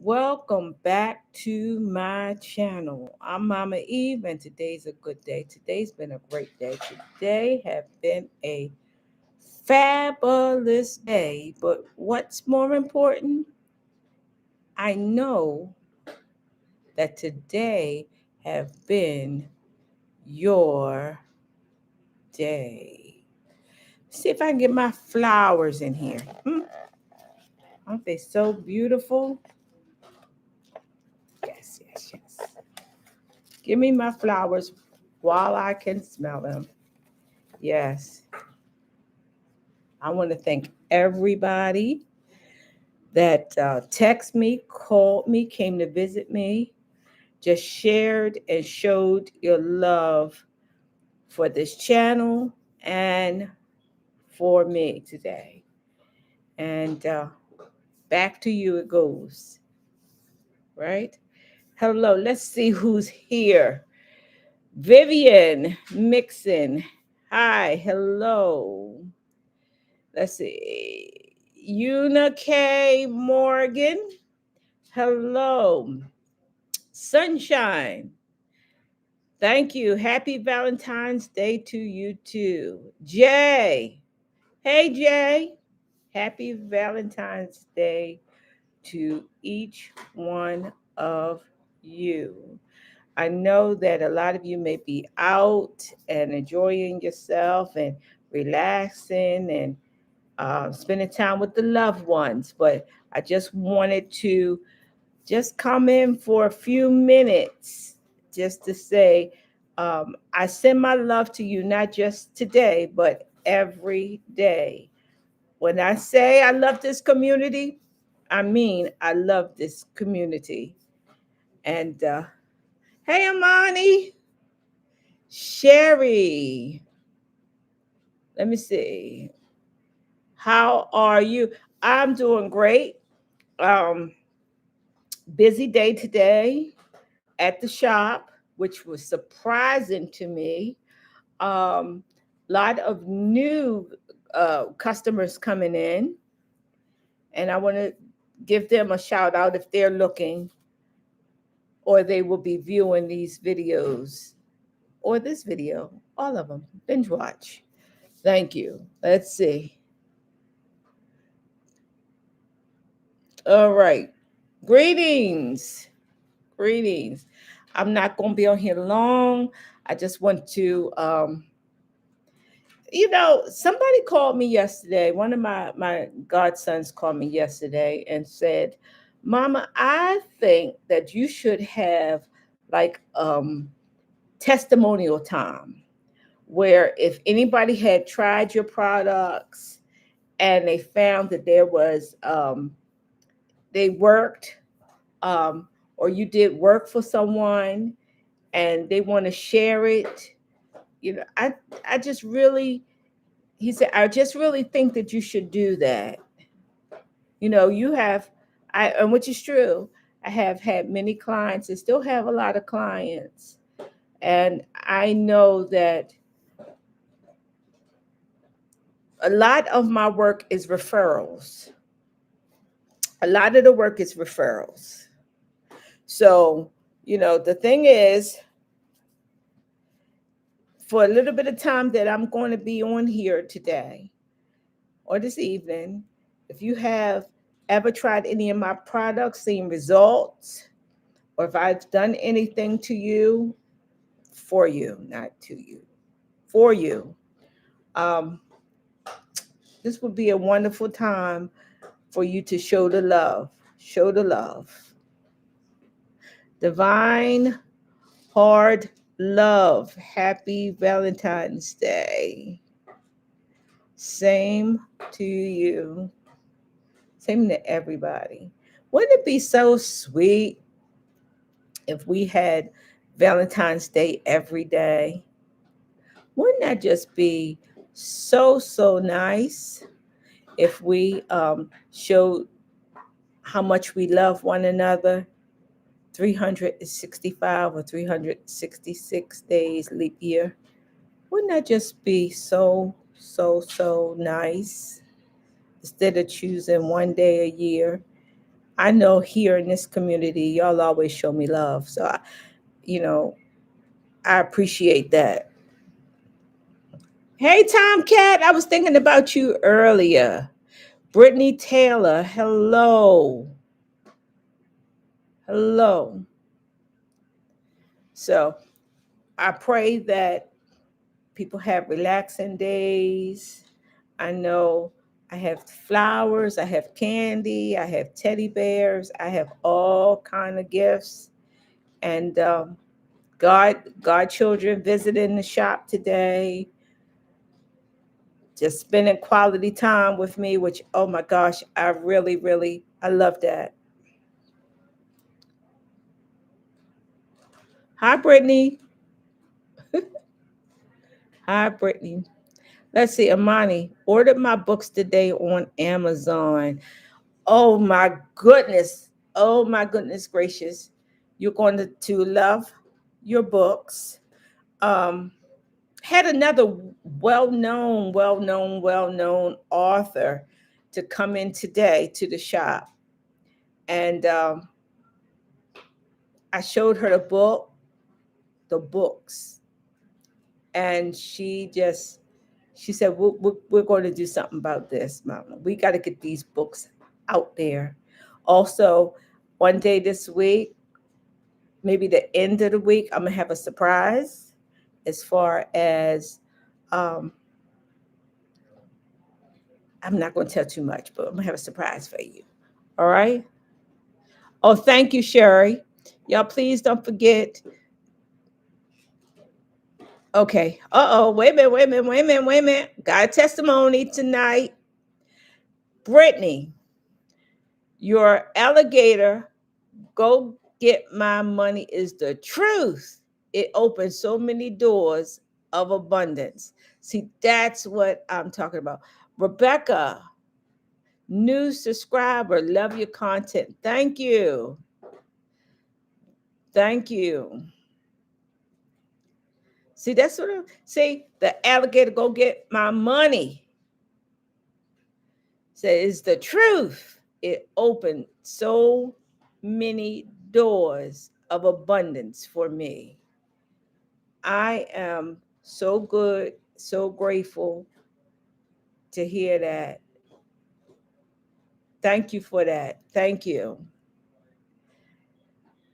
Welcome back to my channel. I'm Mama Eve, and today's a good day. Today's been a great day. Today have been a fabulous day. But what's more important? I know that today have been your day. See if I can get my flowers in here. Aren't they so beautiful? Yes. Give me my flowers while I can smell them. Yes. I want to thank everybody that texted me, called me, came to visit me, just shared and showed your love for this channel and for me today. And back to you it goes, right? Hello, let's see who's here. Vivian Mixon. Hi, hello. Let's see. Una K. Morgan. Hello. Sunshine. Thank you. Happy Valentine's Day to you too. Jay. Hey, Jay. Happy Valentine's Day to each one of you. I know that a lot of you may be out and enjoying yourself and relaxing and spending time with the loved ones, but I just wanted to just come in for a few minutes just to say I send my love to you, not just today, but every day. When I say I love this community, I mean I love this community. And hey, Amani, Sherry, let me see. How are you? I'm doing great. Um, Busy day today at the shop, which was surprising to me. Lot of new customers coming in, and I want to give them a shout out if they're looking, or they will be viewing these videos or this video, all of them. Binge watch. Thank you. Let's see. All right. Greetings. Greetings. I'm not going to be on here long. I just want to, somebody called me yesterday. One of my godsons called me yesterday and said, Mama, I think that you should have like testimonial time where if anybody had tried your products and they found that they worked, or you did work for someone and they want to share it. I just really, he said, I just really think that you should do that. You have, and which is true. I have had many clients and still have a lot of clients. And I know that a lot of my work is referrals. A lot of the work is referrals. So, the thing is, for a little bit of time that I'm going to be on here today or this evening, if you have ever tried any of my products, seen results, or if I've done anything to you, for you, not to you, for you, um, this would be a wonderful time for you to show the love. Show the love. Divine hard love. Happy Valentine's Day. Same to you. Same to everybody. Wouldn't it be so sweet if we had Valentine's Day every day? Wouldn't that just be so nice if we showed how much we love one another 365 or 366 days leap year? Wouldn't that just be so nice? instead of choosing one day a year. I know here in this community, y'all always show me love. So, you know, I appreciate that. Hey, Tomcat, I was thinking about you earlier. Brittany Taylor, hello. Hello. So, I pray that people have relaxing days. I know I have flowers, I have candy, I have teddy bears, I have all kind of gifts, and godchildren visiting the shop today, just spending quality time with me. Which, oh my gosh, I really, really, I love that. Hi, Brittany. Hi, Brittany. Let's see, Amani ordered my books today on Amazon. Oh my goodness. Oh my goodness gracious. You're going to love your books. Um, had another well known author to come in today to the shop. And I showed her the books. And she said, we're going to do something about this, Mama. We got to get these books out there. Also, one day this week, maybe the end of the week, I'm gonna have a surprise as far as um, I'm not gonna tell too much, but I'm gonna have a surprise for you. All right. Oh, thank you, Sherry. Y'all, please don't forget. Okay. Uh-oh. Wait a minute. Got a testimony tonight. Brittany, your alligator, go get my money is the truth. It opens so many doors of abundance. See, that's what I'm talking about. Rebecca, new subscriber, love your content. Thank you. Thank you. See, that's what I'm see. The alligator go get my money. Says the truth. It opened so many doors of abundance for me. I am so good, so grateful to hear that. Thank you for that. Thank you.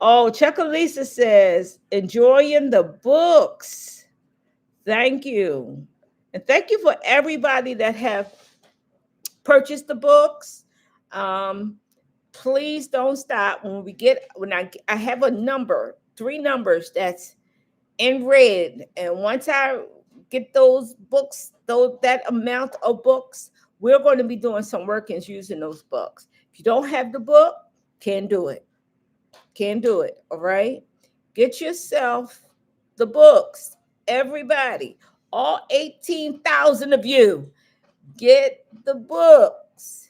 Oh, Chuckalisa says, enjoying the books. Thank you. And thank you for everybody that have purchased the books. Um, please don't stop when I have a number, three numbers that's in red. And once I get those books, that amount of books, we're going to be doing some workings using those books. If you don't have the book, can't do it. Can't do it. All right. Get yourself the books. Everybody, all 18,000 of you, get the books.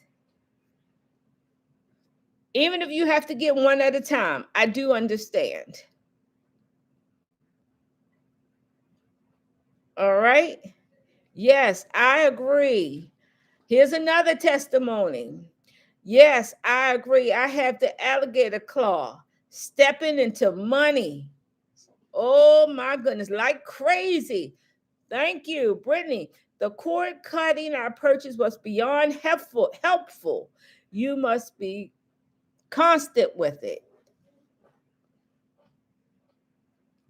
Even if you have to get one at a time, I do understand. All right. Yes, I agree. Here's another testimony. Yes, I agree. I have the alligator claw stepping into money. Oh my goodness, like crazy. Thank you, Brittany. The cord cutting our purchase was beyond helpful. You must be constant with it.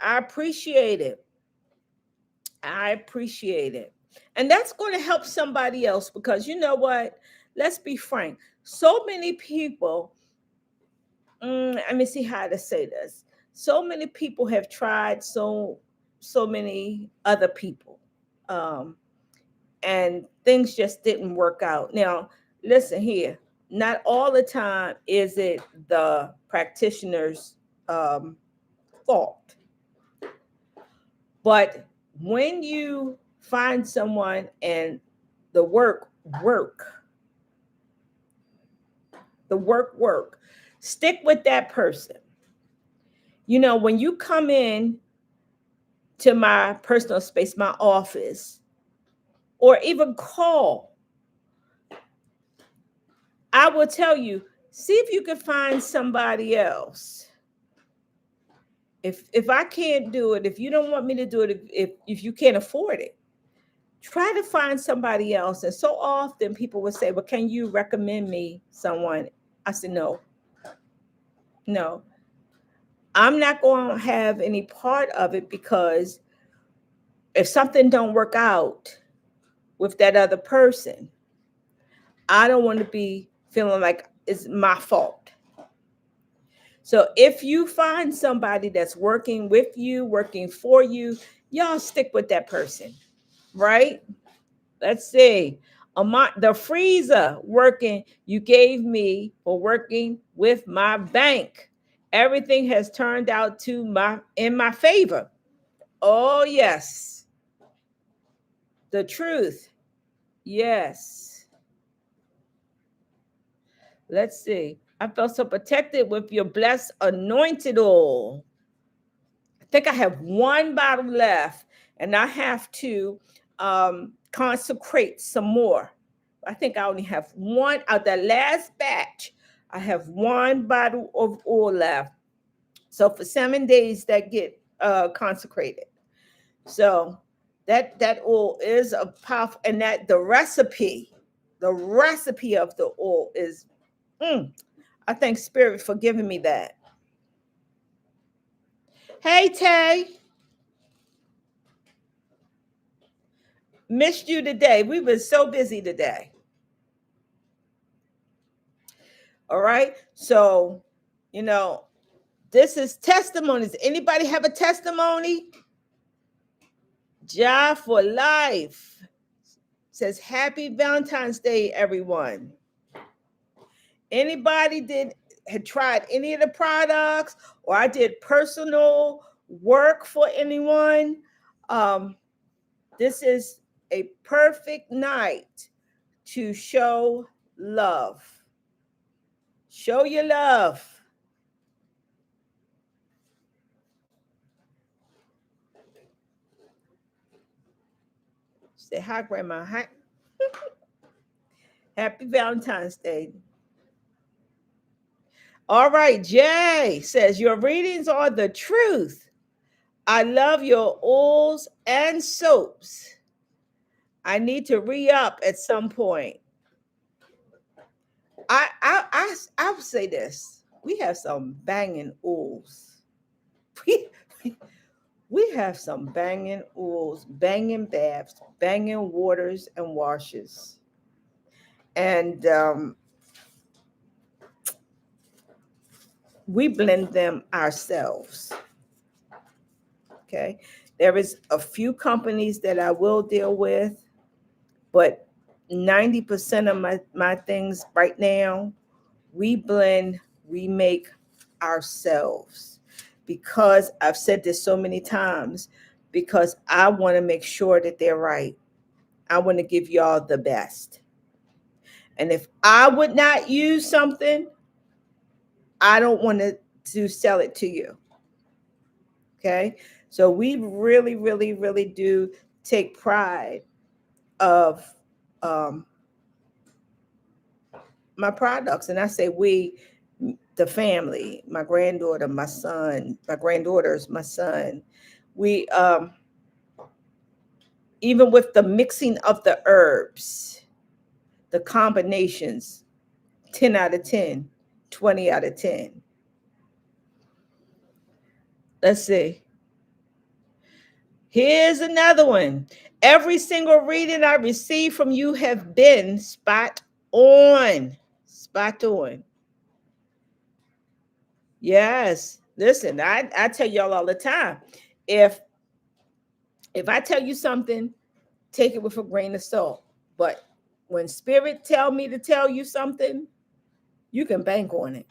I appreciate it. I appreciate it. And that's going to help somebody else because you know what? Let's be frank. So many people, let me see how to say this. So many people have tried so many other people. Um, and things just didn't work out. Now, listen here. Not all the time is it the practitioner's um, fault. But when you find someone and the work, the work, stick with that person. You know, when you come in to my personal space, my office, or even call, I will tell you, see if you can find somebody else. If I can't do it, if you don't want me to do it, if you can't afford it, try to find somebody else. And so often people will say, well, can you recommend me someone? I said, no, no, I'm not going to have any part of it, because if something don't work out with that other person, I don't want to be feeling like it's my fault. So if you find somebody that's working with you, working for you, y'all stick with that person, right? Let's see. The freezer working you gave me for working with my bank. Everything has turned out to my in my favor. Oh yes. The truth. Yes. Let's see. I felt so protected with your blessed anointed oil. I think I have one bottle left, and I have to consecrate some more. I think I only have one out that last batch. I have one bottle of oil left. So for 7 days that get consecrated. So that oil is a powerful, and that the recipe of the oil is. I thank Spirit for giving me that. Hey Tay, missed you today. We've been so busy today. All right. So, you know, this is testimonies. Anybody have a testimony? Ja for life says happy Valentine's Day, everyone. Anybody had tried any of the products, or I did personal work for anyone? Um, this is a perfect night to show love. Show your love. Say hi, Grandma. Hi. Happy Valentine's Day. All right, Jay says your readings are the truth. I love your oils and soaps. I need to re-up at some point. I would say this. We have some banging oils. We, we have some banging oils, banging baths, banging waters and washes. And we blend them ourselves. Okay. There is a few companies that I will deal with, but 90% of my things right now, we blend, we make ourselves, because I've said this so many times, because I want to make sure that they're right. I want to give y'all the best. And if I would not use something, I don't want to sell it to you. Okay. So we really, really, really do take pride of um, my products. And I say we, the family, my granddaughter, my son, my granddaughters, my son. We, even with the mixing of the herbs, the combinations, 10 out of 10, 20 out of 10. Let's see. Here's another one. Every single reading I receive from you have been spot on. Spot on. Yes. Listen, I tell y'all all the time. If I tell you something, take it with a grain of salt. But when Spirit tell me to tell you something, you can bank on it.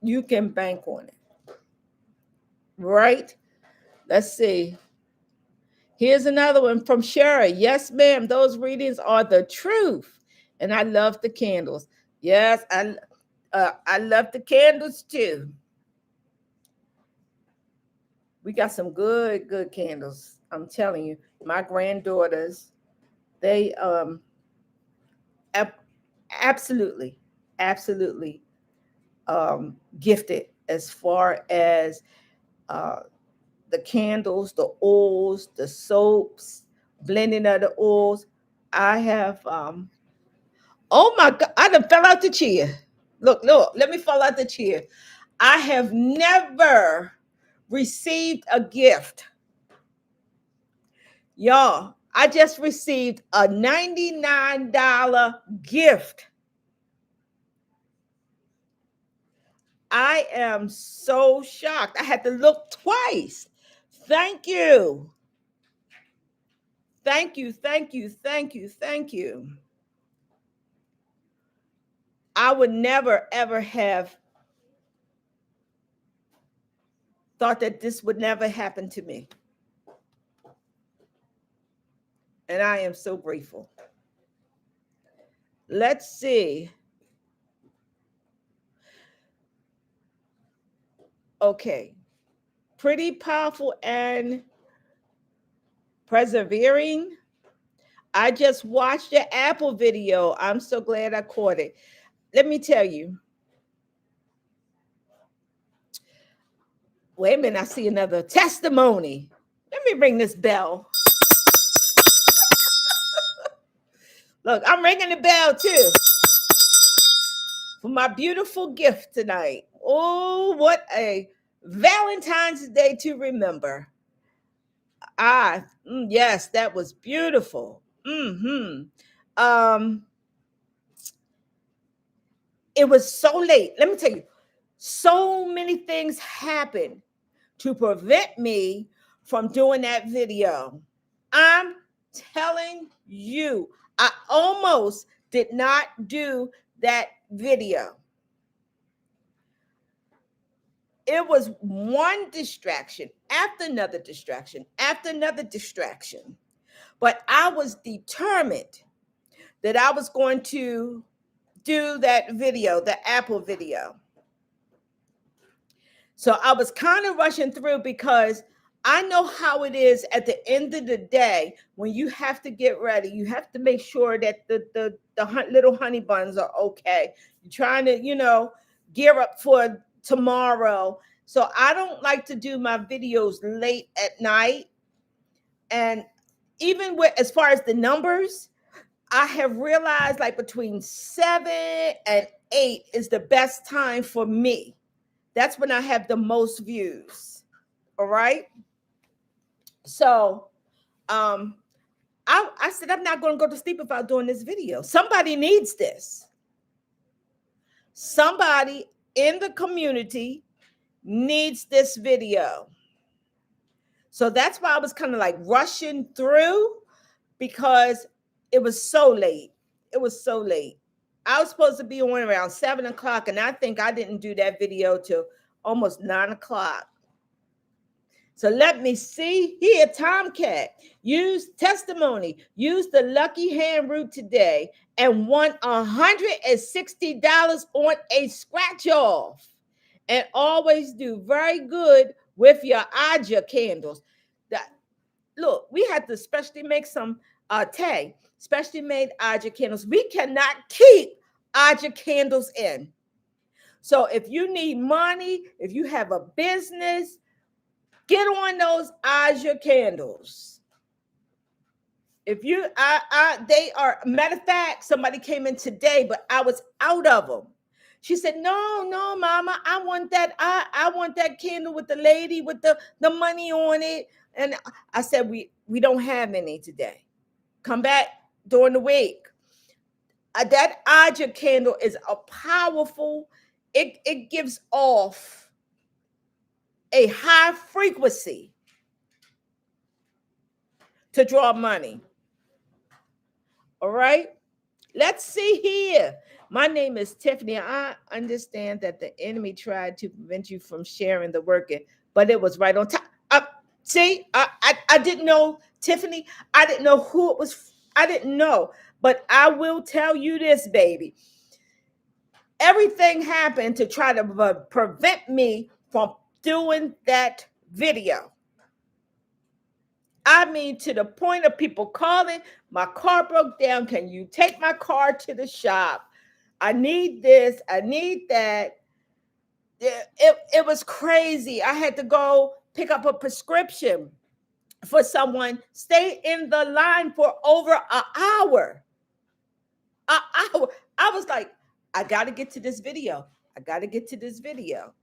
You can bank on it. Right? Let's see. Here's another one from Sherry. Yes, ma'am. Those readings are the truth. And I love the candles. Yes, I love the candles too. We got some good candles. I'm telling you, my granddaughters, they absolutely, absolutely gifted as far as uh, the candles, the oils, the soaps, blending of the oils. I have, oh my God, I done fell out the chair. Look, look, let me fall out the chair. I have never received a gift. Y'all, I just received a $99 gift. I am so shocked. I had to look twice. Thank you. Thank you. Thank you. Thank you. Thank you. I would never, ever have thought that this would never happen to me. And I am so grateful. Let's see. Okay. Pretty powerful and persevering. I just watched the Apple video. I'm so glad I caught it. Let me tell you. Wait a minute. I see another testimony. Let me ring this bell. Look, I'm ringing the bell too for my beautiful gift tonight. Oh, what a Valentine's Day to remember. Yes, that was beautiful. Um, it was so late. Let me tell you, so many things happened to prevent me from doing that video. I'm telling you, I almost did not do that video. It was one distraction after another distraction after another distraction. But I was determined that I was going to do that video, the Apple video. So I was kind of rushing through because I know how it is at the end of the day when you have to get ready. You have to make sure that the little honey buns are okay. You're trying to, gear up for tomorrow. So I don't like to do my videos late at night. And even with as far as the numbers, I have realized like between 7 and 8 is the best time for me. That's when I have the most views. All right. So um I said I'm not going to go to sleep without doing this video. Somebody needs this. Somebody in the community needs this video. So that's why I was kind of like rushing through because it was so late. It was so late. I was supposed to be on around 7 o'clock, and I think I didn't do that video till almost 9 o'clock. So let me see here, Tomcat. Use testimony. Use the lucky hand root today and won $160 on a scratch off. And always do very good with your Aja candles. That look, we had to specially make some Tay, specially made Aja candles. We cannot keep Aja candles in. So if you need money, if you have a business, get on those Aja candles. If you, they are. Matter of fact, somebody came in today, but I was out of them. She said, "No, no, Mama, I want that. I want that candle with the lady with the money on it." And I said, "We don't have any today. Come back during the week." That Aja candle is a powerful. It gives off a high frequency to draw money. All right. Let's see here. My name is Tiffany. I understand that the enemy tried to prevent you from sharing the working, but it was right on time. See, I didn't know, Tiffany. I didn't know who it was. I didn't know. But I will tell you this, baby. Everything happened to try to prevent me from doing that video. I mean, to the point of people calling, my car broke down. Can you take my car to the shop? I need this. I need that. It was crazy. I had to go pick up a prescription for someone, stay in the line for over an hour. An hour. I was like, I got to get to this video. I got to get to this video.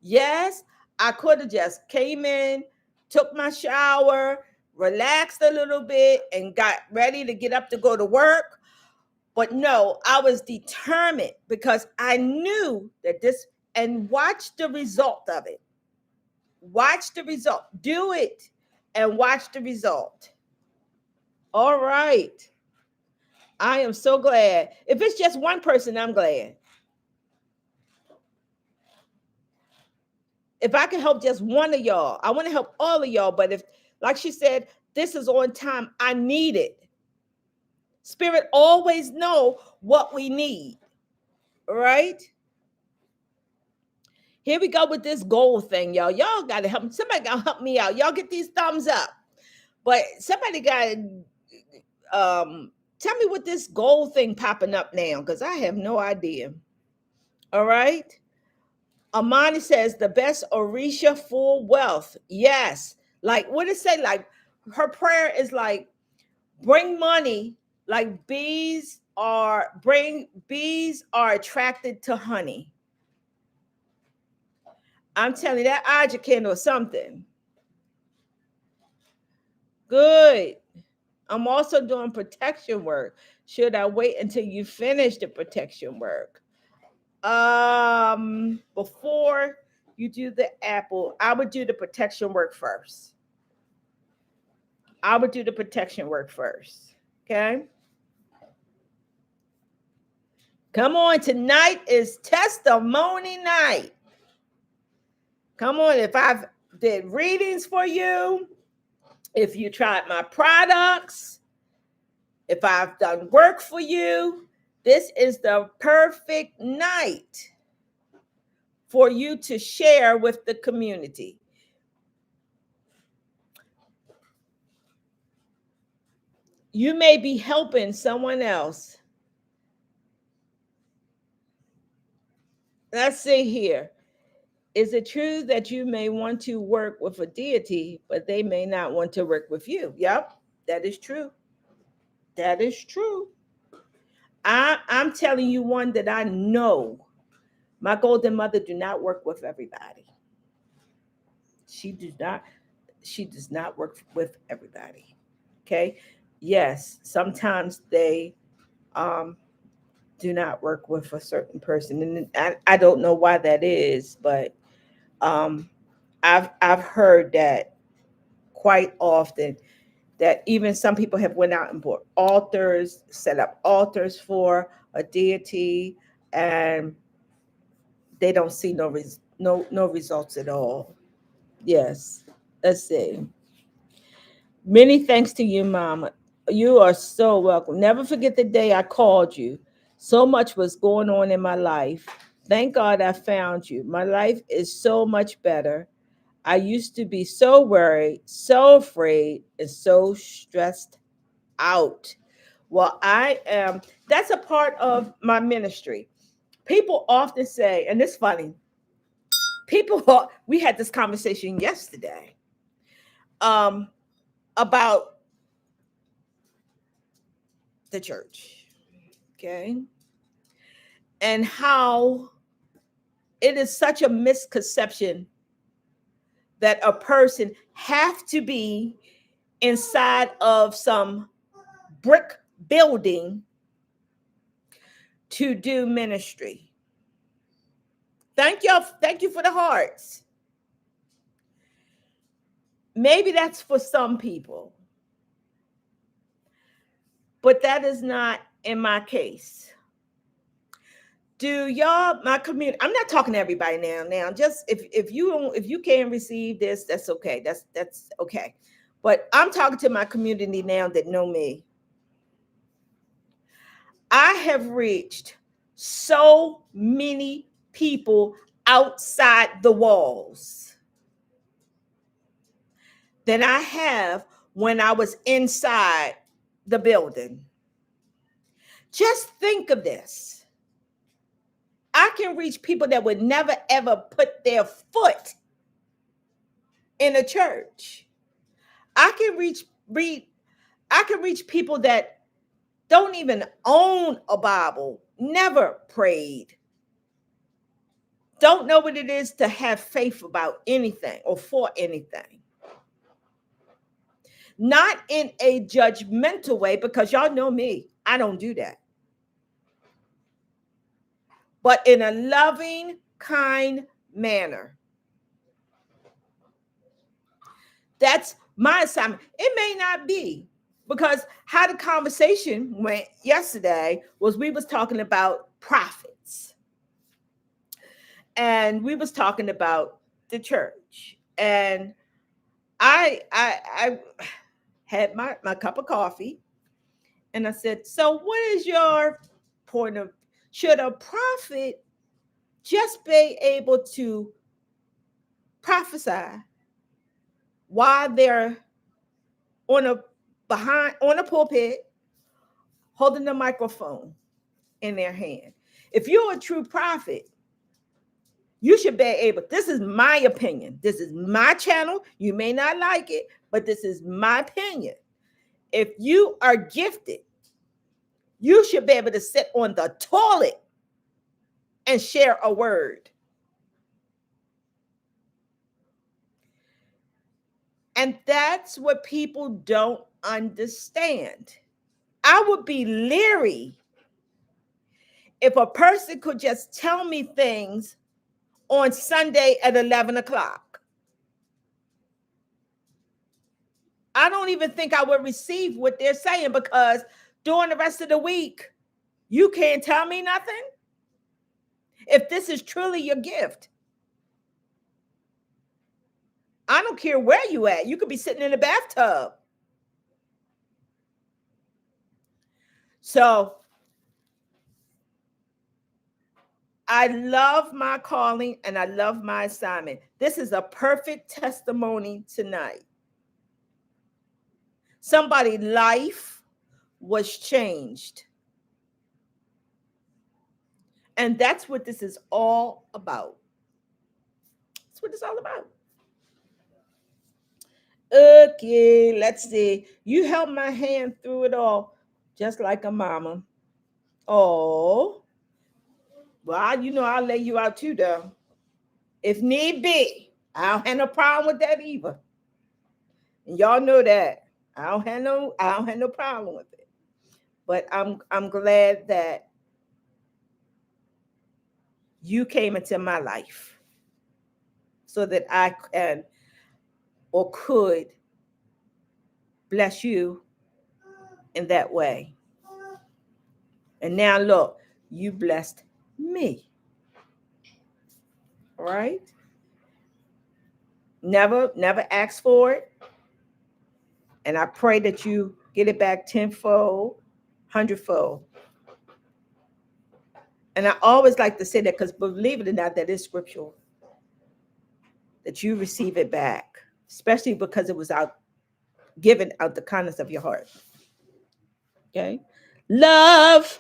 Yes, I could have just came in, took my shower, relaxed a little bit, and got ready to get up to go to work. But no, I was determined because I knew that this, and watch the result of it. Watch the result. Do it and watch the result. All right. I am so glad. If it's just one person, I'm glad. If I can help just one of y'all, I want to help all of y'all. But if, like she said, this is on time, I need it. Spirit always know what we need. All right. Here we go with this goal thing, y'all. Y'all got to help. Somebody got to help me out. Y'all get these thumbs up. But somebody got to tell me what this goal thing popping up now, because I have no idea. All right. Amani says the best Orisha for wealth. Yes. Like what it say? Like her prayer is like bring money. Like bees are attracted to honey. I'm telling you that Ajakin or something. Good. I'm also doing protection work. Should I wait until you finish the protection work? Before you do the apple, I would do the protection work first. I would do the protection work first. Okay. Come on. Tonight is testimony night. Come on. If I've did readings for you, if you tried my products, if I've done work for you, this is the perfect night for you to share with the community. You may be helping someone else. Let's see here. Is it true that you may want to work with a deity, but they may not want to work with you? Yep, that is true. That is true. I'm telling you one that I know. My golden mother do not work with everybody. She does not. She does not work with everybody. Okay. Yes, sometimes they do not work with a certain person, and I don't know why that is, but um, I've heard that quite often, that even some people have went out and bought altars, set up altars for a deity, and they don't see no results at all. Yes, let's see. Many thanks to you, Mama. You are so welcome. Never forget the day I called you. So much was going on in my life. Thank God I found you. My life is so much better. I used to be so worried, so afraid, and so stressed out. Well, I am, that's a part of my ministry. People often say, and it's funny, we had this conversation yesterday um, about the church, okay? And how it is such a misconception that a person have to be inside of some brick building to do ministry. Thank you for the hearts. Maybe that's for some people, but that is not in my case. Do y'all, my community, I'm not talking to everybody now, just if you can't receive this, that's okay, that's okay, but I'm talking to my community now that know me. I have reached so many people outside the walls than I have when I was inside the building. Just think of this. I can reach people that would never ever put their foot in a church. I can reach people that don't even own a Bible, never prayed, don't know what it is to have faith about anything or for anything. Not in a judgmental way, because y'all know me, I don't do that. But in a loving, kind manner. That's my assignment. It may not be, because how the conversation went yesterday was we was talking about prophets, and we was talking about the church, and I had my cup of coffee, and I said, so what is your point of, should a prophet just be able to prophesy while they're on a pulpit holding the microphone in their hand? If you're a true prophet, you should be able, this is my opinion, this is my channel, you may not like it, but this is my opinion. If you are gifted, you should be able to sit on the toilet and share a word. And that's what people don't understand. I would be leery if a person could just tell me things on Sunday at 11 o'clock. I don't even think I would receive what they're saying, because during the rest of the week, you can't tell me nothing. If this is truly your gift, I don't care where you at. You could be sitting in a bathtub. So I love my calling and I love my assignment. This is a perfect testimony tonight. Somebody's life was changed. And that's what this is all about. That's what it's all about. Okay, let's see. You held my hand through it all, just like a mama. Oh, well, I'll lay you out too, though. If need be, I don't have no problem with that either. And y'all know that. I don't have no problem with it. But I'm glad that you came into my life so that I can or could bless you in that way. And now look, you blessed me. All right? Never ask for it. And I pray that you get it back tenfold, hundredfold. And I always like to say that, because believe it or not, that is scriptural, that you receive it back, especially because it was given out the kindness of your heart. Okay? Love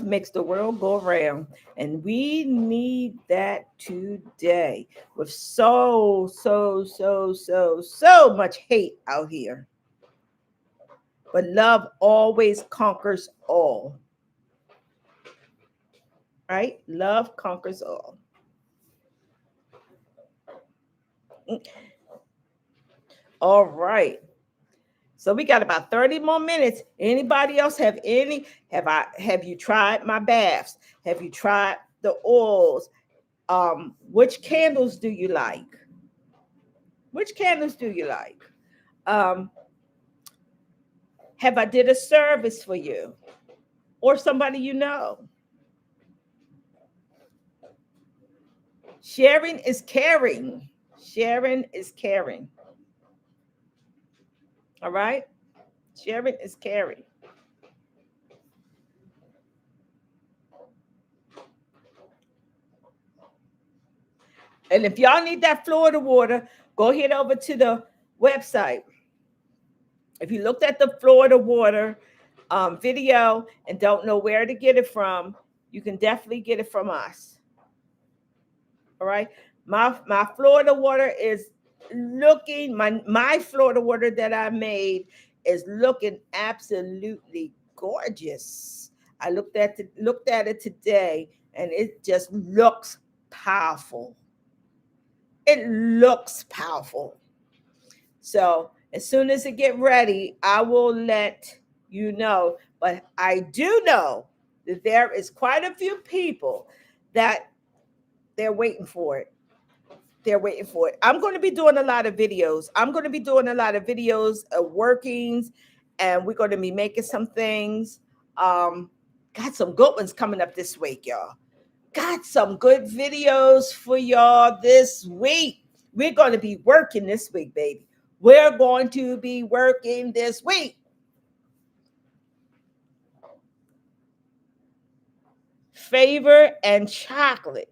makes the world go around. And we need that today with so much hate out here. But love always conquers all. Right? Love conquers all. All right. So we got about 30 more minutes. Anybody else have you tried my baths? Have you tried the oils? Which candles do you like? Which candles do you like? Have I did a service for you or somebody you know? Sharing is caring. Sharing is caring. All right? Sharing is caring. And if y'all need that Florida water, go head over to the website. If you looked at the Florida water video and don't know where to get it from, you can definitely get it from us. All right. My Florida water is looking, my Florida water that I made is looking absolutely gorgeous. I looked at it today and it just looks powerful. It looks powerful. So as soon as it get ready, I will let you know. But I do know that there is quite a few people that they're waiting for it. They're waiting for it. I'm going to be doing a lot of videos. I'm going to be doing a lot of videos of workings, and we're going to be making some things. Um, got some good ones coming up this week, y'all. Got some good videos for y'all this week. We're going to be working this week, baby. We're going to be working this week. Favor and chocolate.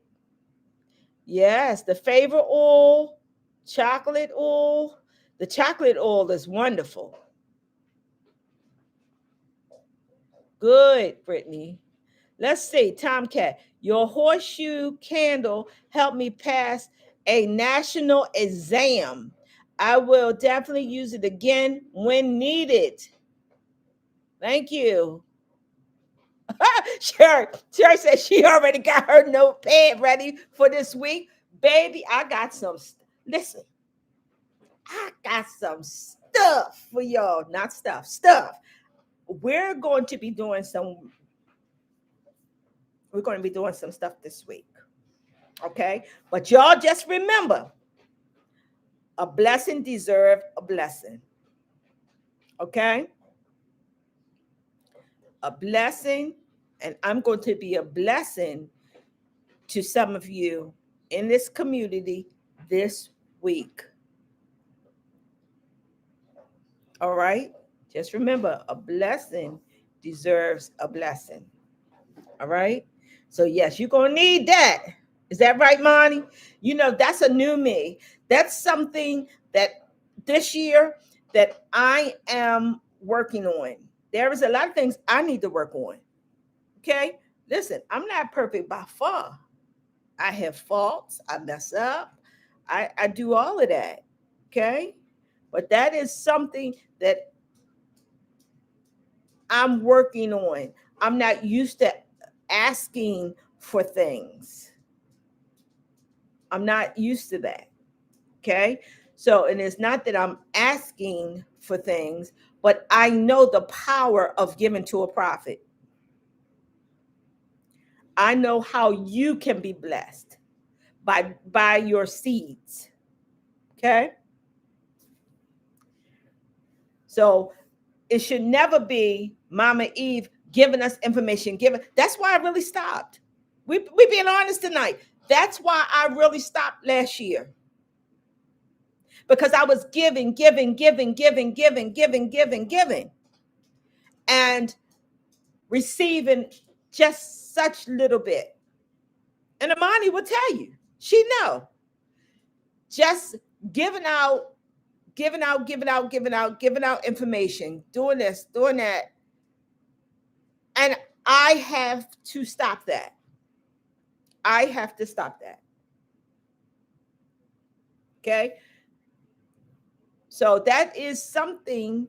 Yes, the favor oil, chocolate oil. The chocolate oil is wonderful. Good, Brittany. Let's see, Tomcat. Your horseshoe candle helped me pass a national exam. I will definitely use it again when needed. Thank you. Sure says she already got her notepad ready for this week. Baby, I got some. Listen, I got some stuff for y'all. Not stuff, stuff. We're going to be doing some. We're going to be doing some stuff this week. Okay, but y'all just remember, a blessing deserves a blessing. Okay, a blessing, and I'm going to be a blessing to some of you in this community this week. All right. Just remember, a blessing deserves a blessing. All right. So, yes, you're going to need that. Is that right, Monty? You know, that's a new me. That's something that this year that I am working on. There is a lot of things I need to work on. Okay. Listen, I'm not perfect by far. I have faults. I mess up. I do all of that. Okay. But that is something that I'm working on. I'm not used to asking for things. I'm not used to that. Okay. So, and it's not that I'm asking for things, but I know the power of giving to a prophet. I know how you can be blessed by your seeds. Okay. So it should never be Mama Eve giving us information. That's why I really stopped. We being honest tonight. That's why I really stopped last year. Because I was giving, and receiving just such little bit. And Amani will tell you, she know, just giving out, giving out information, doing this, doing that. And I have to stop that. I have to stop that. Okay. So that is something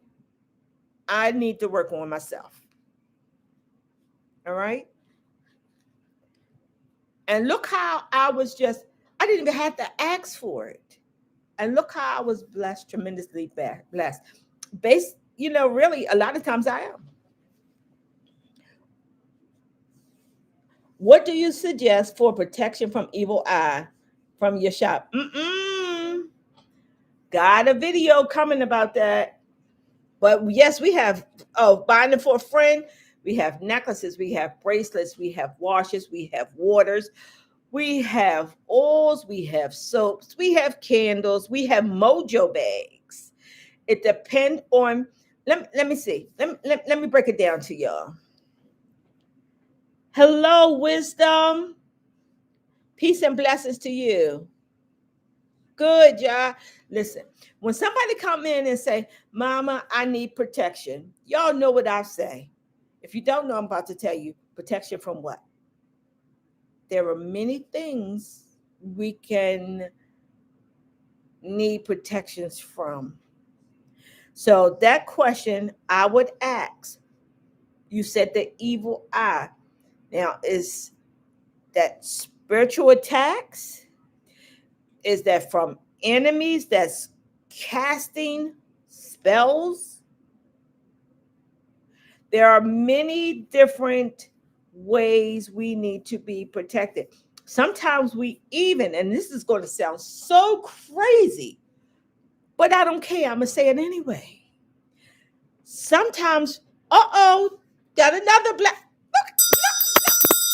I need to work on myself. All right. And look how I didn't even have to ask for it. And look how I was blessed, tremendously blessed. Really, a lot of times I am. What do you suggest for protection from evil eye from your shop? Got a video coming about that. But yes, we have binding for a friend. We have necklaces, we have bracelets, we have washes, we have waters, we have oils, we have soaps, we have candles, we have mojo bags. It depends on, let me see. Let me break it down to y'all. Hello, wisdom. Peace and blessings to you. Good, y'all. Listen, when somebody come in and say, Mama, I need protection, y'all know what I say. If you don't know, I'm about to tell you. Protection from what? there are many things we can need protections from. So that question I would ask, you said the evil eye. Now, is that spiritual attacks? Is that from enemies that's casting spells? There are many different ways we need to be protected. Sometimes we even, and this is going to sound so crazy, but I don't care. I'm going to say it anyway. Sometimes, got another black.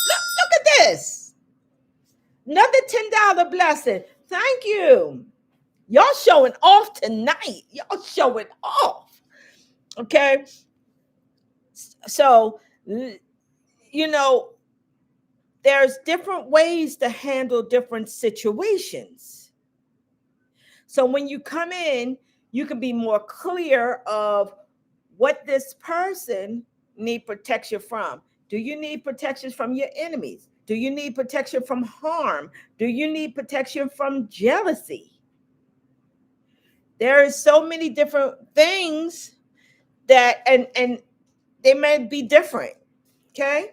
Look at this. Another $10 blessing. Thank you. Y'all showing off tonight. Y'all showing off. Okay. So, you know, there's different ways to handle different situations. So when you come in, you can be more clear of what this person need protection from. Do you need protection from your enemies? Do you need protection from harm? Do you need protection from jealousy? There is so many different things that and they may be different. Okay?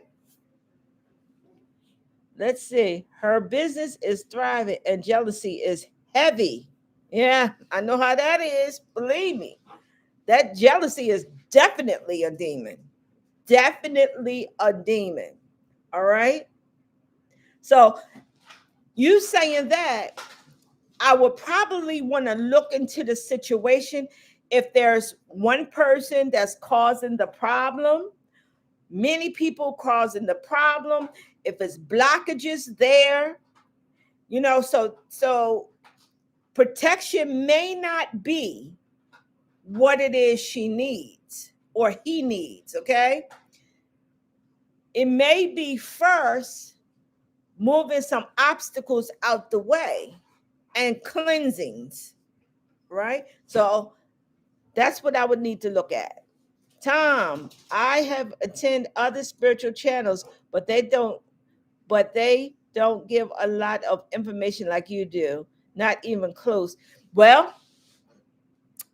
Let's see. Her business is thriving and jealousy is heavy. Yeah, I know how that is. Believe me. That jealousy is definitely a demon. Definitely a demon. All right. So, you saying that, I would probably want to look into the situation. If there's one person that's causing the problem, many people causing the problem, if it's blockages there, so protection may not be what it is she needs or he needs. Okay. It may be first moving some obstacles out the way and cleansings, right? So that's what I would need to look at. Tom, I have attended other spiritual channels, but they don't give a lot of information like you do. Not even close. Well,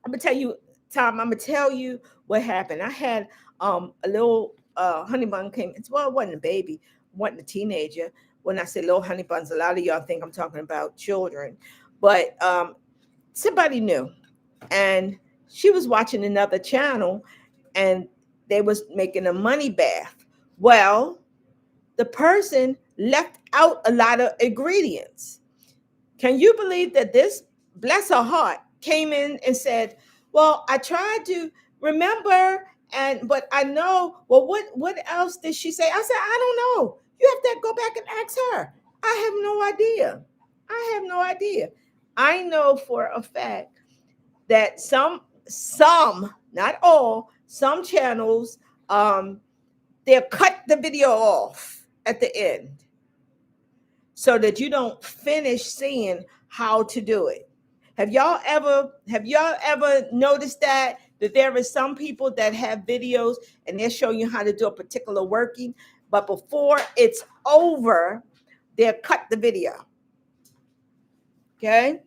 I'm gonna tell you, Tom. I'm gonna tell you what happened. I had a little honey bun came. Well, it wasn't a baby, wasn't a teenager. When I say little honey buns, a lot of y'all think I'm talking about children, but somebody new, and she was watching another channel, and they was making a money bath. Well, the person left out a lot of ingredients. Can you believe that this, bless her heart, came in and said, "Well, I tried to remember, and but I know." Well, what else did she say? I said, "I don't know. You have to go back and ask her. I have no idea. I have no idea." I know for a fact that some, not all, some channels, they'll cut the video off at the end so that you don't finish seeing how to do it. Have y'all ever noticed that there is some people that have videos and they're showing you how to do a particular working, but before it's over, they'll cut the video. Okay?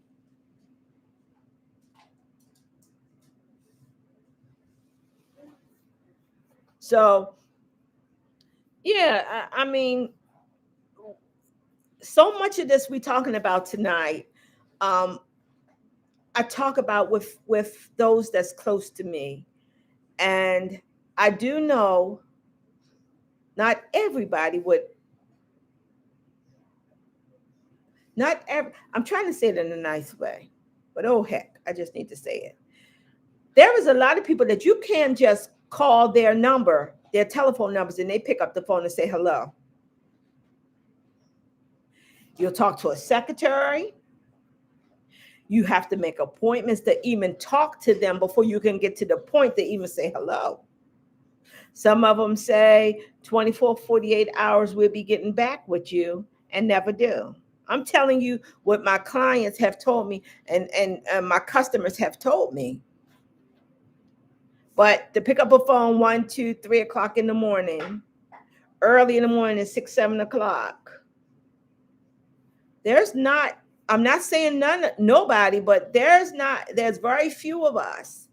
So yeah, I mean, so much of this we talking about tonight, um, I talk about with those that's close to me, and I do know not everybody would. Not every. I'm trying to say it in a nice way, but oh heck, I just need to say it. There is a lot of people that you can just call their number, their telephone numbers, and they pick up the phone and say hello. You'll talk to a secretary. You have to make appointments to even talk to them before you can get to the point to even say hello. Some of them say 24, 48 hours, we'll be getting back with you, and never do. I'm telling you what my clients have told me, and my customers have told me. But to pick up a phone 1, 2, 3 o'clock in the morning, early in the morning, 6, 7 o'clock, There's not, I'm not saying nobody, but there's very few of us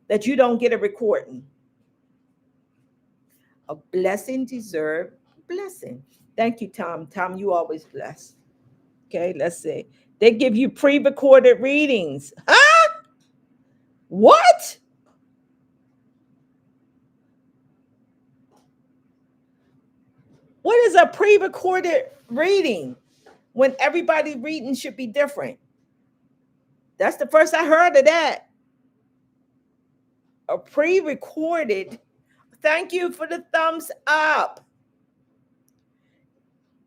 that you don't get a recording. A blessing deserved blessing. Thank you, Tom. Tom, you always bless. Okay, let's see. They give you pre-recorded readings. Huh? What? What is a pre-recorded reading when everybody reading should be different? That's the first I heard of that. A pre-recorded. Thank you for the thumbs up.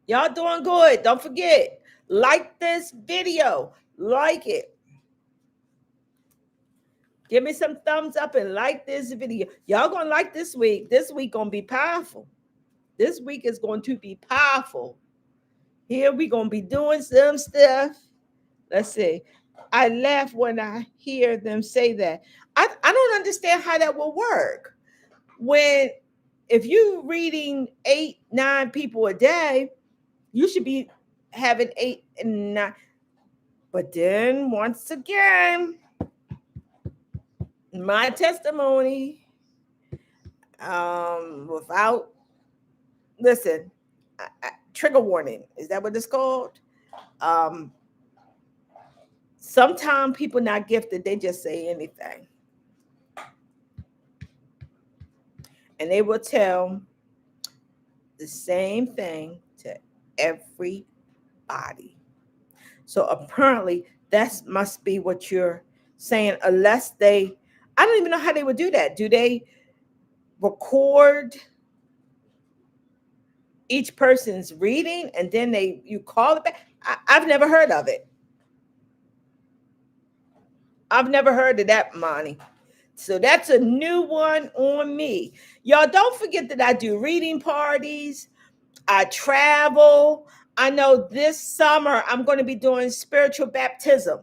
Y'all doing good. Don't forget, like this video. Like it. Give me some thumbs up and like this video. Y'all gonna like this week. This week gonna be powerful. This week is going to be powerful. Here we gonna be doing some stuff. Let's see. I laugh when I hear them say that. I don't understand how that will work. When if you reading 8, 9 people a day, you should be having 8 and 9. But then once again, my testimony, without listen, trigger warning. Is that what it's called? Um, Sometimes people not gifted, they just say anything. And they will tell the same thing to everybody. So apparently that must be what you're saying, unless I don't even know how they would do that. Do they record each person's reading and then you call it back? I've never heard of it. I've never heard of that, Monty. So that's a new one on me. Y'all don't forget that I do reading parties. I travel. I know this summer I'm going to be doing spiritual baptism.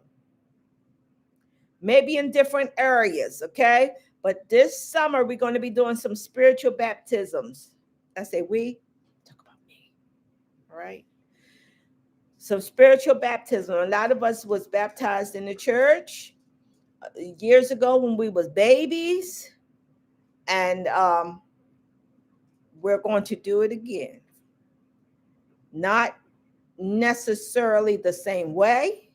Maybe in different areas, okay? But this summer we're going to be doing some spiritual baptisms. I say we, talk about me. All right? Some spiritual baptism. A lot of us was baptized in the church years ago when we was babies, and we're going to do it again. Not necessarily the same way,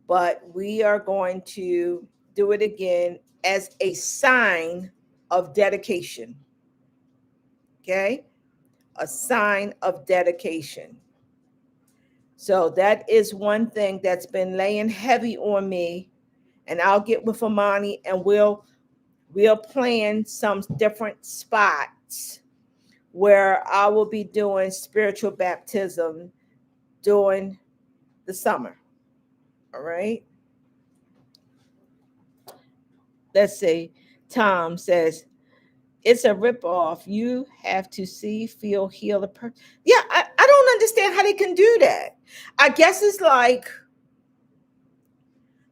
but we are going to do it again as a sign of dedication. Okay? A sign of dedication. So that is one thing that's been laying heavy on me, and I'll get with Amani and we'll plan some different spots where I will be doing spiritual baptism during the summer. All right. Let's see. Tom says, it's a ripoff. You have to see, feel, heal a person. Yeah, I don't understand how they can do that. I guess it's like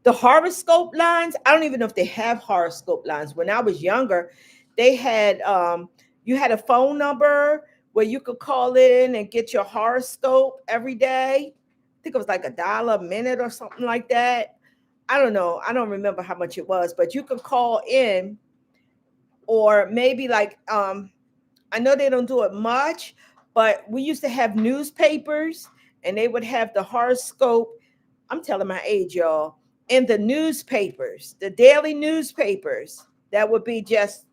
the horoscope lines. I don't even know if they have horoscope lines. When I was younger, they had you had a phone number where you could call in and get your horoscope every day. I think it was like $1 a minute or something like that. I don't know. I don't remember how much it was, but you could call in, or maybe like I know they don't do it much, but we used to have newspapers and they would have the horoscope. I'm telling my age, y'all. In the newspapers, the daily newspapers, that would be just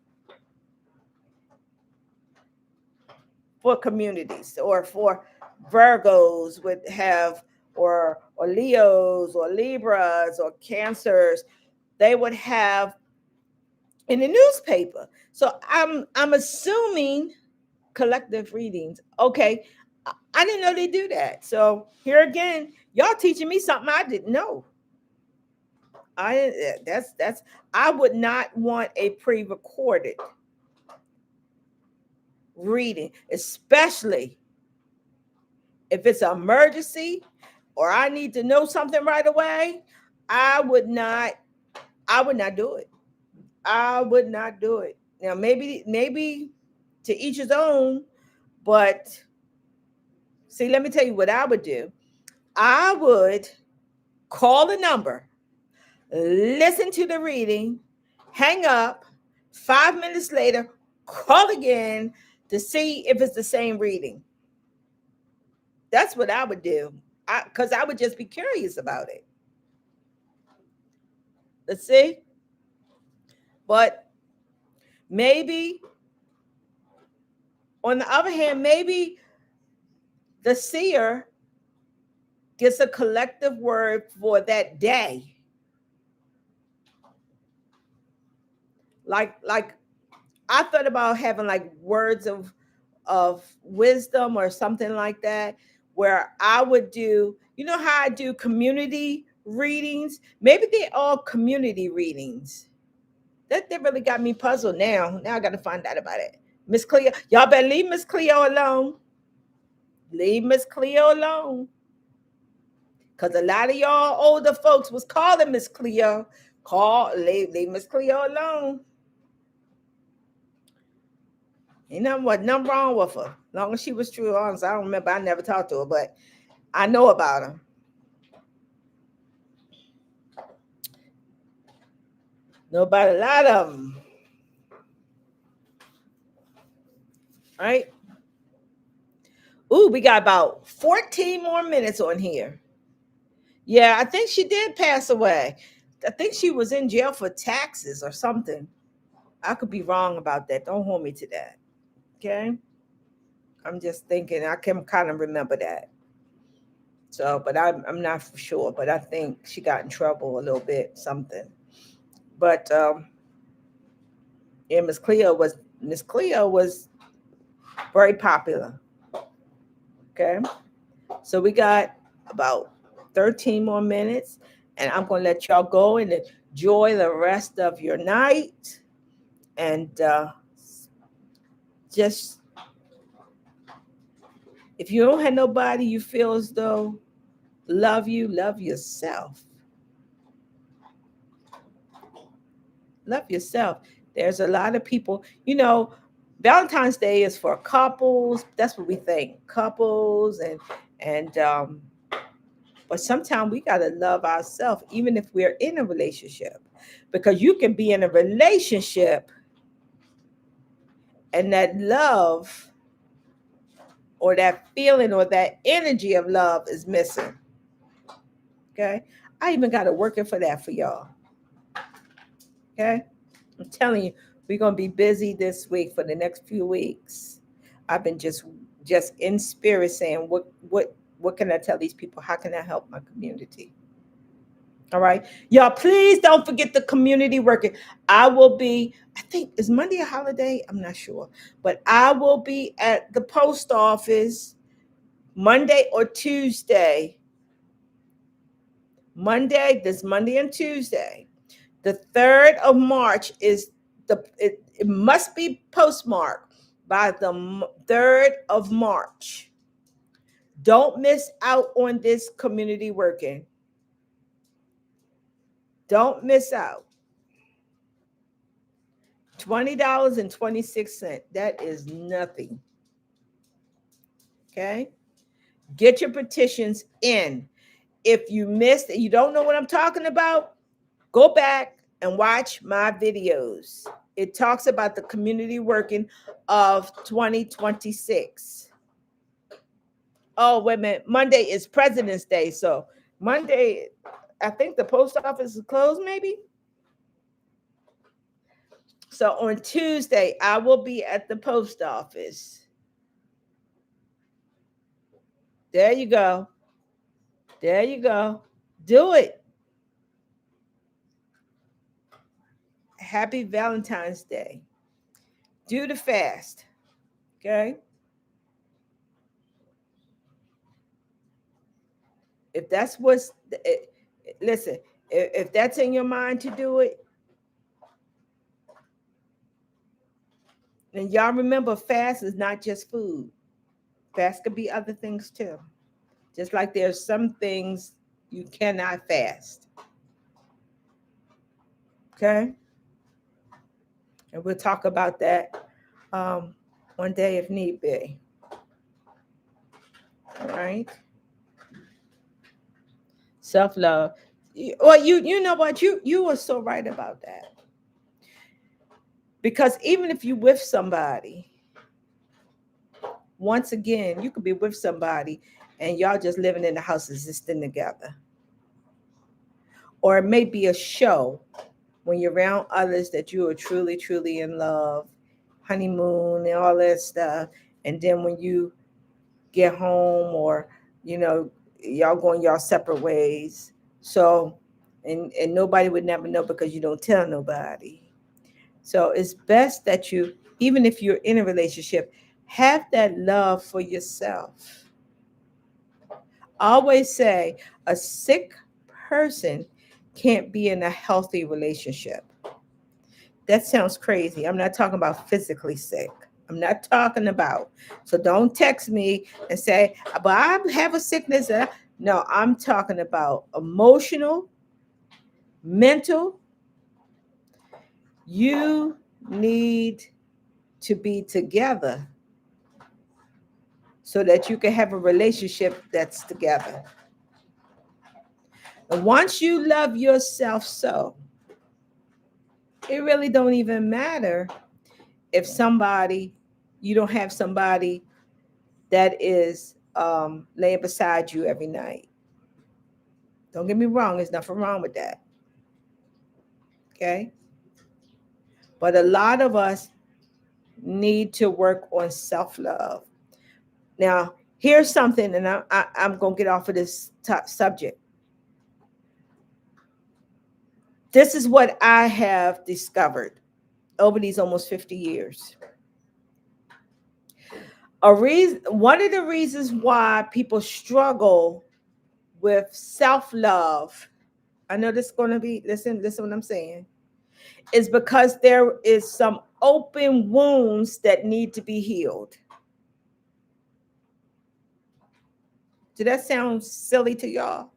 for communities, or for Virgos would have, or Leos or Libras or Cancers, they would have in the newspaper. So I'm assuming collective readings. Okay. I didn't know they do that. So here again, y'all teaching me something I didn't know. I would not want a pre-recorded reading, especially if it's an emergency or I need to know something right away. I would not do it. I would not do it. Now maybe to each his own, but See, let me tell you what I would do. I would call the number, listen to the reading, hang up, 5 minutes later, call again to see if it's the same reading. That's what I would do. Because I would just be curious about it. Let's see. But maybe, on the other hand, maybe the seer gets a collective word for that day. Like I thought about having like words of wisdom or something like that, where I would do, you know how I do community readings? Maybe they're all community readings. That really got me puzzled now. Now I gotta find out about it. Miss Cleo, y'all better leave Miss Cleo alone. Leave Miss Cleo alone. Cause a lot of y'all older folks was calling Miss Cleo. Leave Miss Cleo alone. Ain't nothing wrong with her. As long as she was true, honest. I don't remember. I never talked to her, but I know about her. Know about a lot of them. Right? Ooh, we got about 14 more minutes on here. Yeah, I think she did pass away. I think she was in jail for taxes or something. I could be wrong about that. Don't hold me to that. Okay? I'm just thinking I can kind of remember that. So, but I'm not for sure. But I think she got in trouble a little bit, something. But yeah, Miss Cleo was very popular. Okay, so we got about 13 more minutes, and I'm gonna let y'all go and enjoy the rest of your night, and just if you don't have nobody you feel as though love yourself. Love yourself. There's a lot of people, Valentine's Day is for couples. That's what we think, couples, and but sometimes we gotta love ourselves, even if we're in a relationship, because you can be in a relationship and that love or that feeling or that energy of love is missing. Okay, I even got to working for that for y'all. Okay, I'm telling you, we're gonna be busy this week for the next few weeks. I've been just in spirit saying, what can I tell these people? How can I help my community? All right, y'all. Please don't forget the community working. I will be. I think is Monday a holiday. I'm not sure, but I will be at the post office Monday or Tuesday. Monday and Tuesday. The 3rd of March is it must be postmarked by the 3rd of March. Don't miss out on this community working. Don't miss out. $20.26. That is nothing. Okay. Get your petitions in. If you missed it, you don't know what I'm talking about, go back and watch my videos. It talks about the community working of 2026. Oh, wait a minute. Monday is President's Day. So Monday, I think the post office is closed, maybe. So on Tuesday, I will be at the post office. There you go. There you go. Do it. Happy Valentine's Day. Do the fast. Okay. If that's listen, if that's in your mind to do it, and y'all remember, fast is not just food. Fast could be other things too. Just like there's some things you cannot fast. Okay. And we'll talk about that um, one day if need be. right? Self-love. Well, you know what? You are so right about that. Because even if you with somebody, once again, you could be with somebody and y'all just living in the house existing together. Or it may be a show when you're around others that you are truly, truly in love, honeymoon and all that stuff. And then when you get home, or you know, y'all going y'all separate ways. So and nobody would never know because you don't tell nobody. So it's best that you, even if you're in a relationship, have that love for yourself. I always say a sick person can't be in a healthy relationship. That sounds crazy. I'm not talking about physically sick. I'm not talking about. So don't text me and say, but I have a sickness. No, I'm talking about emotional, mental. You need to be together so that you can have a relationship that's together. And once you love yourself so, it really don't even matter if somebody, you don't have somebody that is laying beside you every night. Don't get me wrong, there's nothing wrong with that. Okay. But a lot of us need to work on self love. Now, here's something, and I'm going to get off of this subject. This is what I have discovered over these almost 50 years. One of the reasons why people struggle with self love, I know this is going to be, listen what I'm saying, is because there is some open wounds that need to be healed. Did that sound silly to y'all?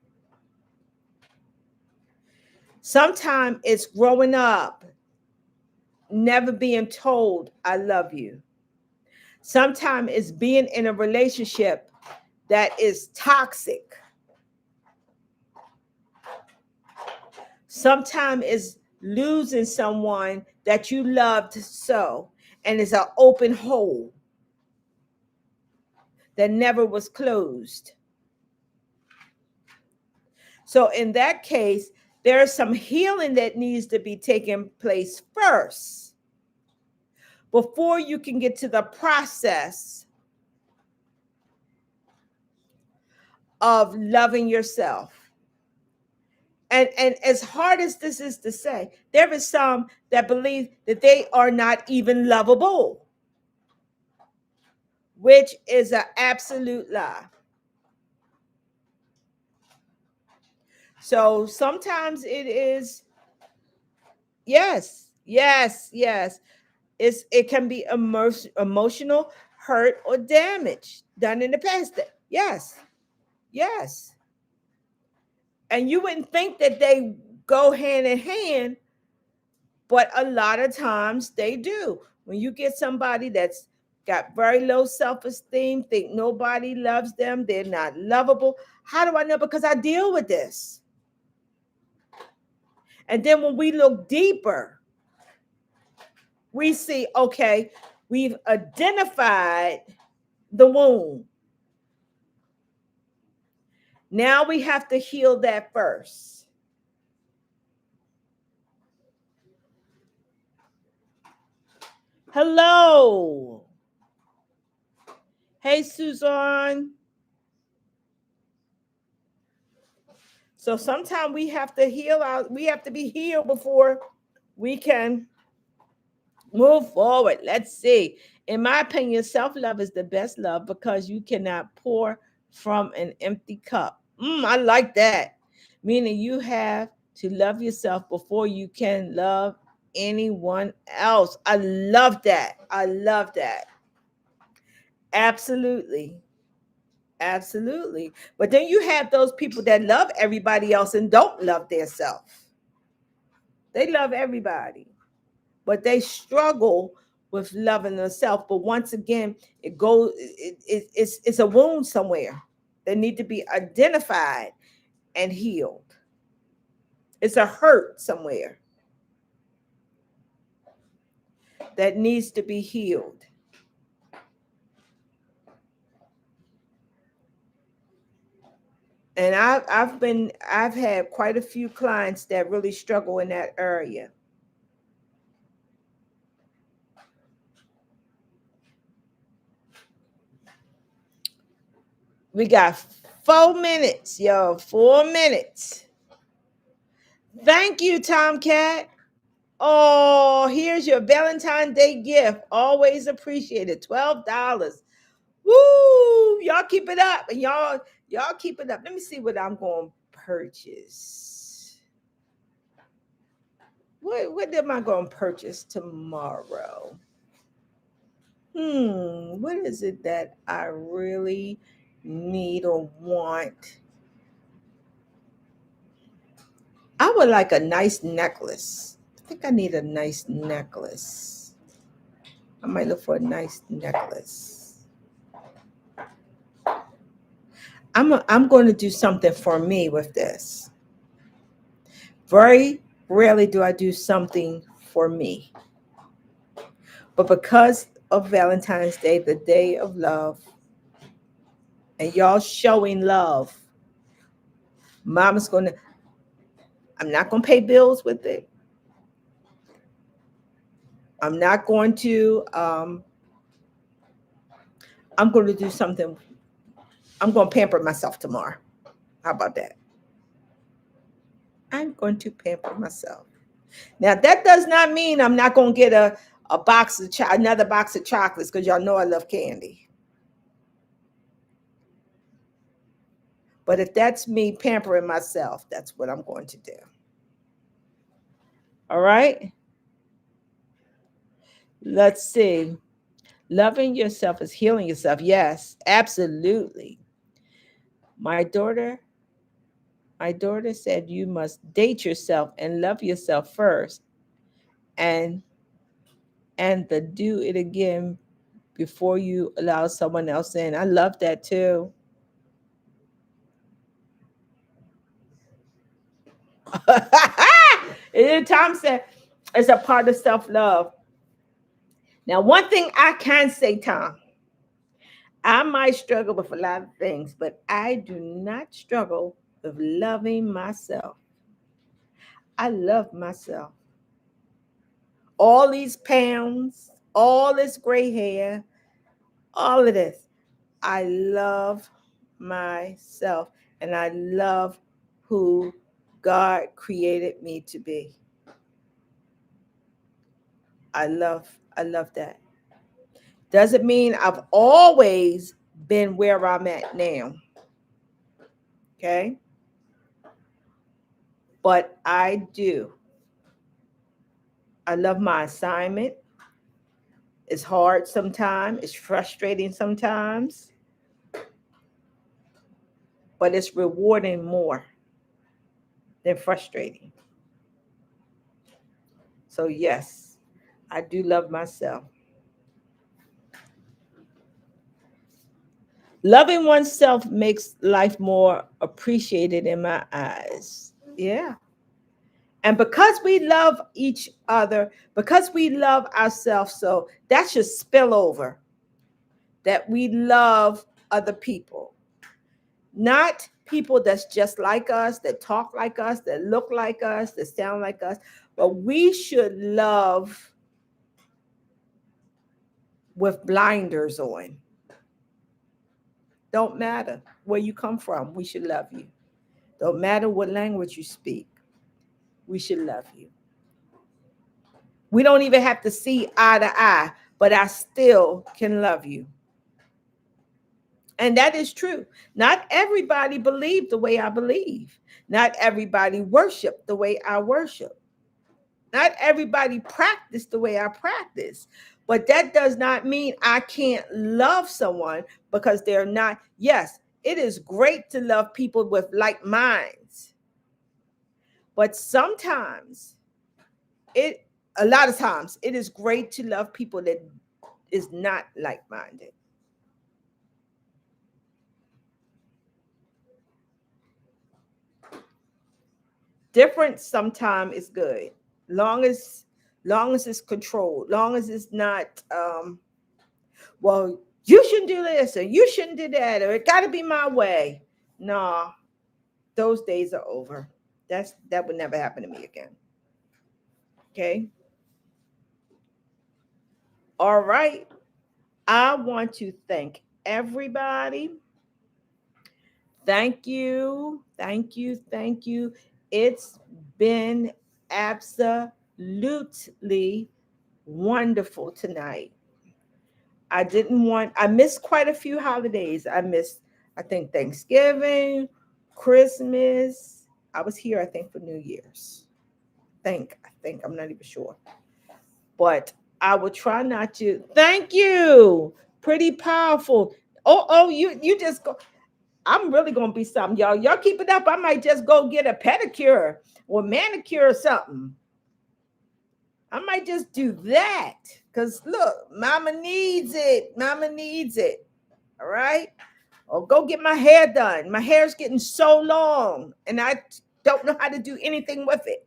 Sometimes it's growing up, never being told, I love you. Sometimes it's being in a relationship that is toxic. Sometimes it's losing someone that you loved so, and it's an open hole that never was closed. So in that case, there's some healing that needs to be taking place first before you can get to the process of loving yourself. And as hard as this is to say, there is some that believe that they are not even lovable, which is an absolute lie. So sometimes it is, yes. It can be emotional hurt or damage done in the past. Yes, yes. And you wouldn't think that they go hand in hand, but a lot of times they do. When you get somebody that's got very low self-esteem, think nobody loves them, they're not lovable. How do I know? Because I deal with this. And then when we look deeper, we see, okay, we've identified the wound. Now we have to heal that first. Hello. Hey, Suzanne. So sometimes we have to heal out. We have to be healed before we can move forward. Let's see. In my opinion, self love is the best love because you cannot pour from an empty cup. I like that. Meaning you have to love yourself before you can love anyone else. I love that. I love that. Absolutely. Absolutely. But then you have those people that love everybody else and don't love their self. They love everybody, but they struggle with loving themselves. But once again, it's a wound somewhere. that need to be identified and healed. It's a hurt somewhere that needs to be healed. And I've had quite a few clients that really struggle in that area. We got 4 minutes, yo, 4 minutes. Thank you, Tomcat. Oh, here's your Valentine's Day gift. Always appreciated. $12. Woo! Y'all keep it up. And y'all keep it up. Let me see what I'm going to purchase. What am I going to purchase tomorrow? What is it that I really need or want? I would like a nice necklace. I think I need a nice necklace. I might look for a nice necklace. I'm going to do something for me with this. Very rarely do I do something for me. But because of Valentine's Day, the day of love, and y'all showing love, Mama's going to, I'm not going to pay bills with it. I'm not going to, I'm going to do something. I'm going to pamper myself tomorrow. How about that? I'm going to pamper myself. Now, that does not mean I'm not going to get a box of another box of chocolates, because y'all know I love candy. But if that's me pampering myself, that's what I'm going to do. All right? Let's see. Loving yourself is healing yourself. Yes, absolutely. My daughter, my daughter said you must date yourself and love yourself first, and the do it again before you allow someone else in. I love that too. And Tom said it's a part of self-love. Now, one thing I can say, Tom, I might struggle with a lot of things, but I do not struggle with loving myself. I love myself. All these pounds, all this gray hair, all of this. I love myself, and I love who God created me to be. I love that. Doesn't mean I've always been where I'm at now. Okay? But I do. I love my assignment. It's hard sometimes, it's frustrating sometimes, but it's rewarding more than frustrating. So, yes, I do love myself. Loving oneself makes life more appreciated in my eyes. Yeah. And because we love each other, because we love ourselves, so that should spill over that we love other people. Not people that's just like us, that talk like us, that look like us, that sound like us, but we should love with blinders on. Don't matter where you come from, we should love you. Don't matter what language you speak, we should love you. We don't even have to see eye to eye, but I still can love you. And that is true. Not everybody believe the way I believe. Not everybody worship the way I worship. Not everybody practice the way I practice. But that does not mean I can't love someone because they're not. Yes, it is great to love people with like minds. But sometimes it a lot of times it is great to love people that is not like minded. Different sometime is good. Long as long as it's controlled, long as it's not well, you shouldn't do this or you shouldn't do that or it got to be my way. No, those days are over. That would never happen to me again. Okay. All right. I want to thank everybody. Thank you. Thank you. Thank you. It's been absolutely wonderful tonight. I missed quite a few holidays. I missed, I think, Thanksgiving, Christmas. I was here, I think, for New Year's. I'm not even sure. But I will try not to. Thank you. Pretty powerful. You just go. I'm really gonna be something, y'all. Y'all keep it up. I might just go get a pedicure or manicure or something. I might just do that. Cause look, mama needs it. Mama needs it. All right. Or go get my hair done. My hair's getting so long and I don't know how to do anything with it.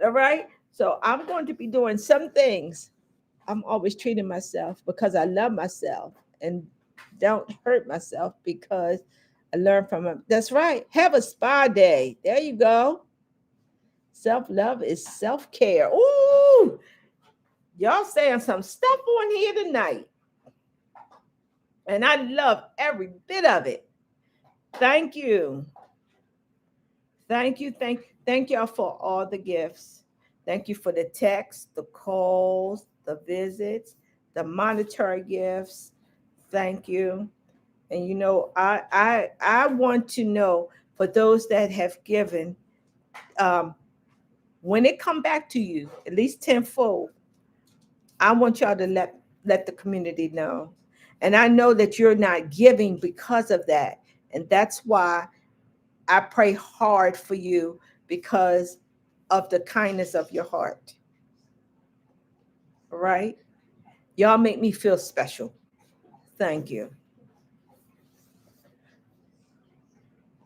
All right. So I'm going to be doing some things. I'm always treating myself because I love myself and don't hurt myself because I learned from them. That's right. Have a spa day. There you go. Self love is self care. Ooh, y'all saying some stuff on here tonight. And I love every bit of it. Thank you. Thank y'all for all the gifts. Thank you for the texts, the calls, the visits, the monetary gifts. Thank you. And I want to know for those that have given, um, when it come back to you, at least tenfold, I want y'all to let the community know. And I know that you're not giving because of that. And that's why I pray hard for you because of the kindness of your heart. All right? Y'all make me feel special. Thank you.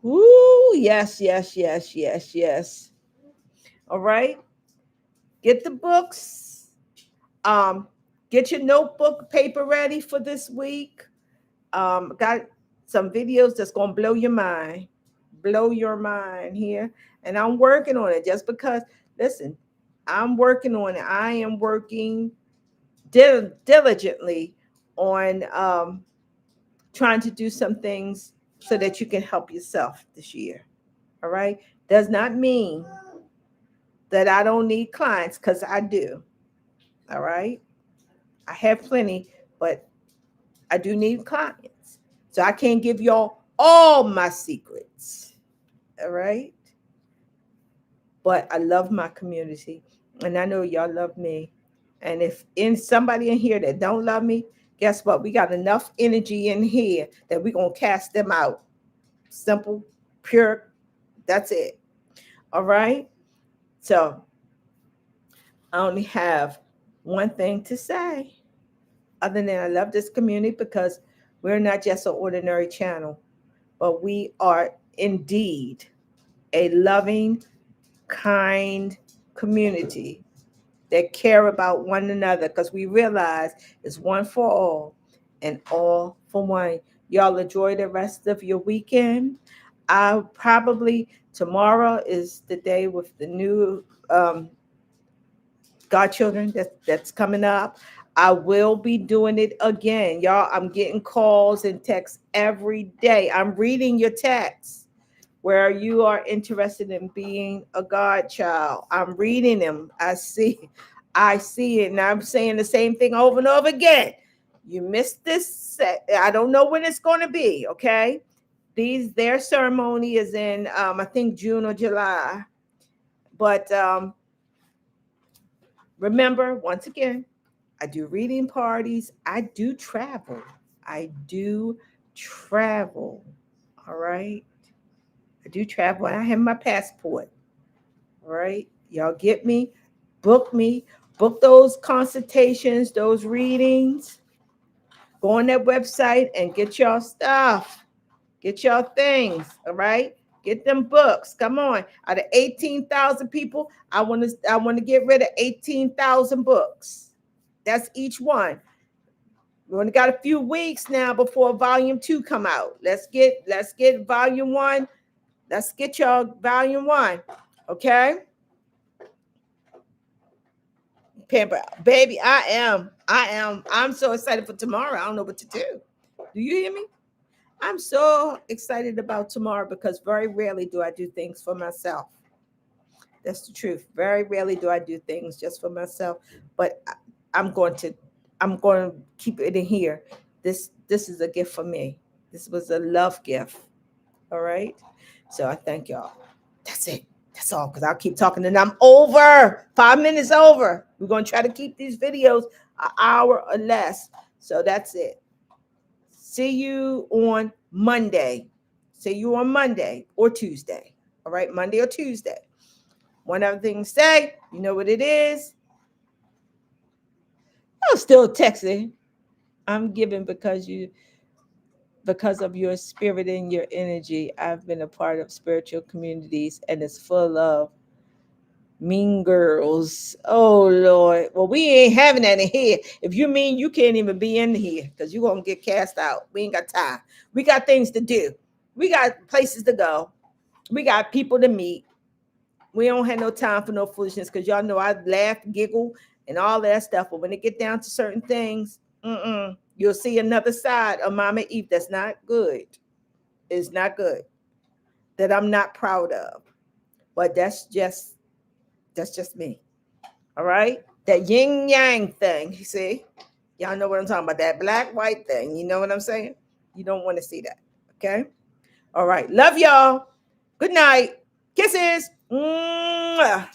Ooh, yes, yes, yes, yes, yes. All right? Get the books. Um, get your notebook paper ready for this week. Got some videos that's gonna blow your mind here, and I'm working on it. Just because, listen, I'm working on it. I am working diligently on trying to do some things so that you can help yourself this year. All right, does not mean that I don't need clients because I do. All right, I have plenty, but I do need clients. So I can't give y'all all my secrets. All right. But I love my community. And I know y'all love me. And if in somebody in here that don't love me, guess what? We got enough energy in here that we're gonna cast them out. Simple, pure, that's it. All right. So I only have one thing to say. Other than I love this community because we're not just an ordinary channel, but we are indeed a loving, kind community that care about one another because we realize it's one for all and all for one. Y'all enjoy the rest of your weekend. I probably tomorrow is the day with the new godchildren that's coming up. I will be doing it again. Y'all, I'm getting calls and texts every day. I'm reading your texts where you are interested in being a godchild. I'm reading them. I see it, and I'm saying the same thing over and over again. You missed this set. I don't know when it's going to be. Okay, their ceremony is in I think June or July. But remember, once again, I do reading parties. I do travel. I do travel. All right. I do travel. I have my passport. All right. Y'all get me? Book me. Book those consultations, those readings. Go on that website and get y'all stuff. Get y'all things. All right. Get them books. Come on. Out of 18,000 people, I want to get rid of 18,000 books. That's each one. We only got a few weeks now before volume 2 come out. Let's get volume 1. Let's get y'all volume 1. Okay? Pamper, baby, I'm so excited for tomorrow. I don't know what to do. Do you hear me? I'm so excited about tomorrow because very rarely do I do things for myself. That's the truth. Very rarely do I do things just for myself, but I'm going to I'm going to keep it in here. This is a gift for me. This was a love gift. All right? So I thank y'all. That's it. That's all cuz I'll keep talking and I'm over. 5 minutes over. We're going to try to keep these videos an hour or less. So that's it. See you on Monday. See you on Monday or Tuesday. All right? Monday or Tuesday. One other thing to say, you know what it is? I'm still texting. I'm giving because of your spirit and your energy. I've been a part of spiritual communities and it's full of mean girls. Oh Lord. Well, we ain't having that in here. If you mean you can't even be in here because you're gonna get cast out. We ain't got time. We got things to do. We got places to go. We got people to meet. We don't have no time for no foolishness because y'all know I laugh, giggle, and all that stuff. But when it get down to certain things, you'll see another side of Mama Eve that's not good. It's not good. That I'm not proud of. But that's just me. All right? That yin yang thing, you see? Y'all know what I'm talking about. That black white thing. You know what I'm saying? You don't want to see that. Okay? All right. Love y'all. Good night. Kisses. Mwah.